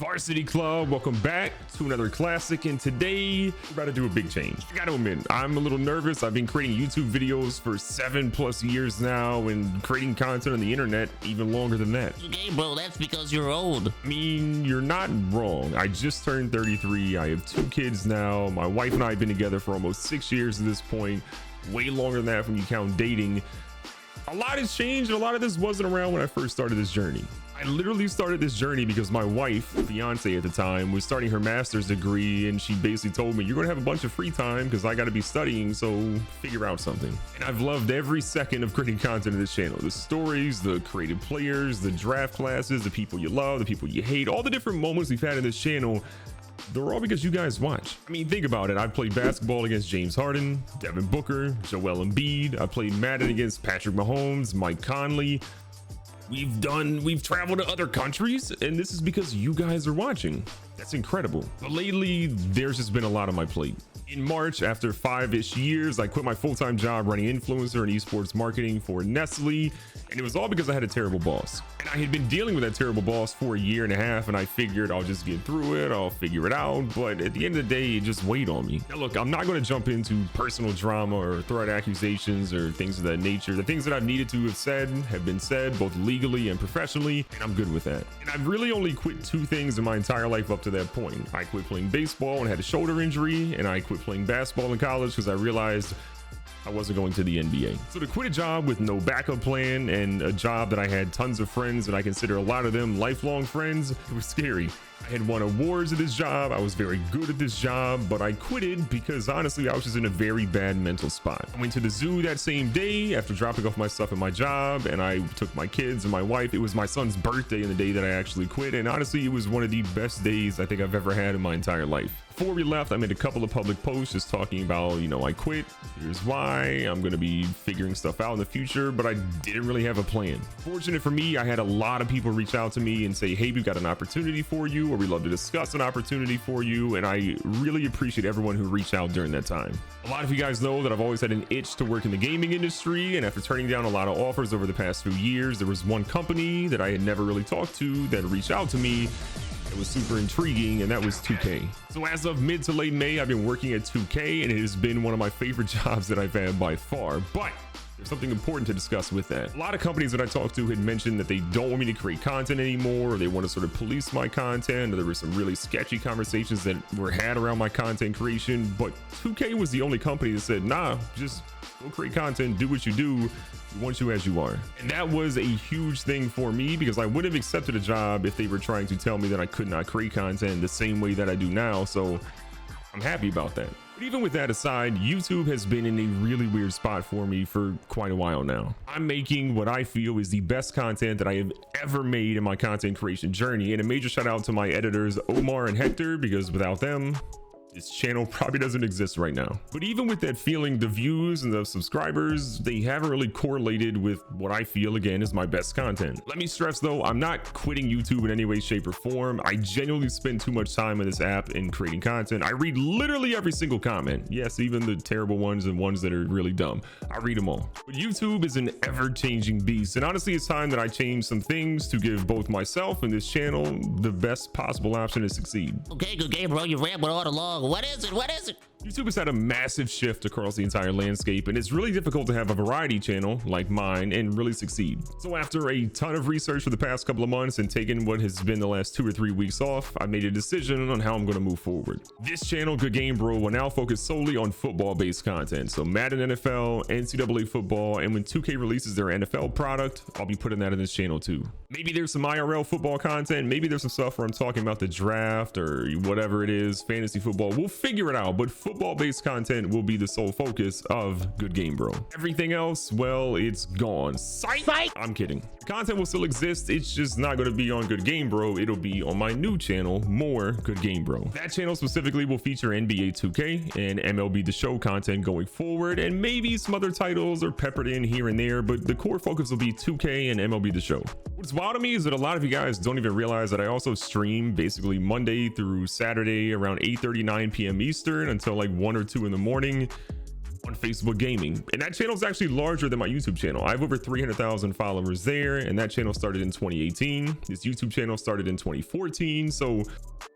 Varsity Club, welcome back to another classic, and today we're about to do a big change. I gotta admit, I'm a little nervous. I've been creating YouTube videos for 7+ years now and creating content on the internet even longer than that. Okay, bro, that's because you're old. I mean, you're not wrong. I just turned 33. I have 2 kids now. My wife and I have been together for almost 6 years at this point, way longer than that when you count dating. A lot has changed, and a lot of this wasn't around when I first started this journey. I literally started this journey because my wife, fiance at the time, was starting her master's degree, and she basically told me, you're gonna have a bunch of free time because I got to be studying, so figure out something. And I've loved every second of creating content on this channel. The stories, the creative players, the draft classes, the people you love, the people you hate, all the different moments we've had in this channel. They're all because you guys watch. I mean, think about it. I played basketball against James Harden, Devin Booker, Joel Embiid. I played Madden against Patrick Mahomes, Mike Conley. We've traveled to other countries, and this is because you guys are watching. That's incredible. But lately, there's just been a lot on my plate. In March, after 5-ish years, I quit my full-time job running influencer and esports marketing for Nestle, and it was all because I had a terrible boss. And I had been dealing with that terrible boss for 1.5 years, and I figured I'll just get through it, I'll figure it out, but at the end of the day, it just weighed on me. Now look, I'm not going to jump into personal drama or throw out accusations or things of that nature. The things that I've needed to have said have been said, both legally and professionally, and I'm good with that. And I've really only quit 2 things in my entire life up to that point. I quit playing baseball and had a shoulder injury, and I quit playing basketball in college because I realized I wasn't going to the NBA. So to quit a job with no backup plan and a job that I had tons of friends and I consider a lot of them lifelong friends, it was scary. I had won awards at this job. I was very good at this job, but I quit it because honestly, I was just in a very bad mental spot. I went to the zoo that same day after dropping off my stuff at my job, and I took my kids and my wife. It was my son's birthday in the day that I actually quit, and honestly, it was one of the best days I think I've ever had in my entire life. Before we left, I made a couple of public posts just talking about, I quit, here's why, I'm going to be figuring stuff out in the future, but I didn't really have a plan. Fortunate for me, I had a lot of people reach out to me and say, hey, we've got an opportunity for you, or we'd love to discuss an opportunity for you, and I really appreciate everyone who reached out during that time. A lot of you guys know that I've always had an itch to work in the gaming industry, and after turning down a lot of offers over the past few years, there was one company that I had never really talked to that reached out to me. It was super intriguing, and that was 2K. So as of mid to late May, I've been working at 2K, and it has been one of my favorite jobs that I've had by far. But there's something important to discuss with that. A lot of companies that I talked to had mentioned that they don't want me to create content anymore, or they want to sort of police my content, or there were some really sketchy conversations that were had around my content creation. But 2K was the only company that said, nah, just go create content, do what you do. We want you as you are. And that was a huge thing for me because I would have accepted a job if they were trying to tell me that I could not create content the same way that I do now. So I'm happy about that. But even with that aside, YouTube has been in a really weird spot for me for quite a while now. I'm making what I feel is the best content that I have ever made in my content creation journey. And a major shout out to my editors, Omar and Hector, because without them, this channel probably doesn't exist right now. But even with that feeling, the views and the subscribers, they haven't really correlated with what I feel, again, is my best content. Let me stress though, I'm not quitting YouTube in any way, shape, or form. I genuinely spend too much time on this app in creating content. I read literally every single comment. Yes, even the terrible ones and ones that are really dumb. I read them all. But YouTube is an ever-changing beast. And honestly, it's time that I change some things to give both myself and this channel the best possible option to succeed. Okay, GoodGameBro, you rambled all along. What is it? What is it? YouTube has had a massive shift across the entire landscape, and it's really difficult to have a variety channel like mine and really succeed. So after a ton of research for the past couple of months and taking what has been the last 2 or 3 weeks off, I made a decision on how I'm going to move forward. This channel, GoodGameBro, will now focus solely on football-based content. So Madden NFL, NCAA football, and when 2K releases their NFL product, I'll be putting that in this channel too. Maybe there's some IRL football content, maybe there's some stuff where I'm talking about the draft or whatever it is, fantasy football. We'll figure it out, but football-based content will be the sole focus of GoodGameBro. Everything else, well, it's gone. Psych! I'm kidding. The content will still exist, it's just not going to be on GoodGameBro. It'll be on my new channel, more GoodGameBro. That channel specifically will feature NBA 2K and MLB The Show content going forward, and maybe some other titles are peppered in here and there, but the core focus will be 2K and MLB The Show. What's wild to me is that a lot of you guys don't even realize that I also stream basically Monday through Saturday around 8:30, 9 p.m. Eastern until like 1 or 2 in the morning. on Facebook Gaming. And that channel is actually larger than my YouTube channel. I have over 300,000 followers there, and that channel started in 2018. This YouTube channel started in 2014, so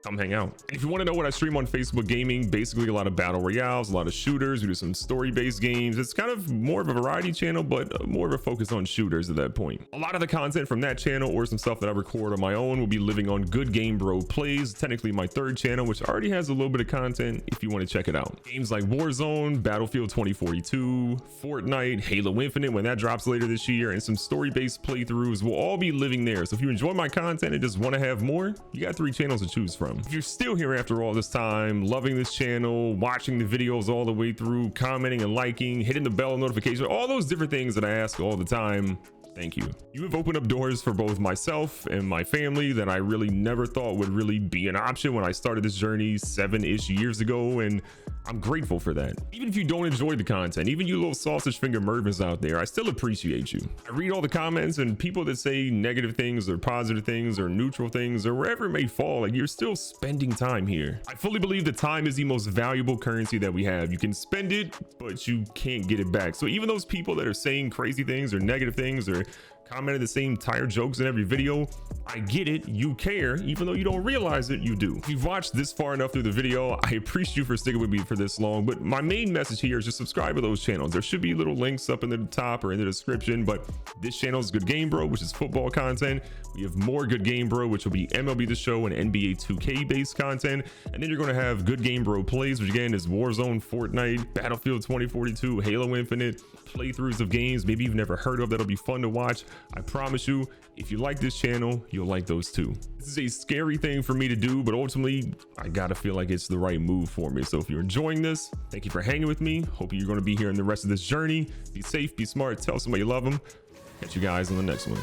come hang out. And if you want to know what I stream on Facebook Gaming, basically a lot of battle royales, a lot of shooters. We do some story-based games. It's kind of more of a variety channel, but more of a focus on shooters at that point. A lot of the content from that channel or some stuff that I record on my own will be living on GoodGameBro Plays, technically my third channel, which already has a little bit of content if you want to check it out. Games like Warzone, Battlefield 2042, Fortnite, Halo Infinite when that drops later this year, and some story-based playthroughs will all be living there. So if you enjoy my content and just want to have more, you got 3 channels to choose from. If you're still here after all this time, loving this channel, watching the videos all the way through, commenting and liking, hitting the bell notification, all those different things that I ask all the time, thank you. You have opened up doors for both myself and my family that I really never thought would really be an option when I started this journey 7-ish years ago, and I'm grateful for that. Even if you don't enjoy the content, even you little sausage finger Mervins out there, I still appreciate you. I read all the comments, and people that say negative things or positive things or neutral things or wherever it may fall, like, you're still spending time here. I fully believe that time is the most valuable currency that we have. You can spend it, but you can't get it back. So even those people that are saying crazy things or negative things or commenting the same tired jokes in every video, I get it, you care, even though you don't realize it, you do. If you've watched this far enough through the video, I appreciate you for sticking with me for this long, but my main message here is just subscribe to those channels. There should be little links up in the top or in the description, but this channel is GoodGameBro, which is football content. We have more GoodGameBro, which will be MLB The Show and NBA 2K based content, and then you're going to have GoodGameBro Plays, which again is Warzone, Fortnite, Battlefield 2042, Halo Infinite, playthroughs of games maybe you've never heard of that'll be fun to watch. I promise you, if you like this channel, you'll like those too. This is a scary thing for me to do, but ultimately I gotta feel like it's the right move for me. So if you're enjoying this, thank you for hanging with me. Hope you're going to be here in the rest of this journey. Be safe, be smart, tell somebody you love them. Catch you guys on the next one.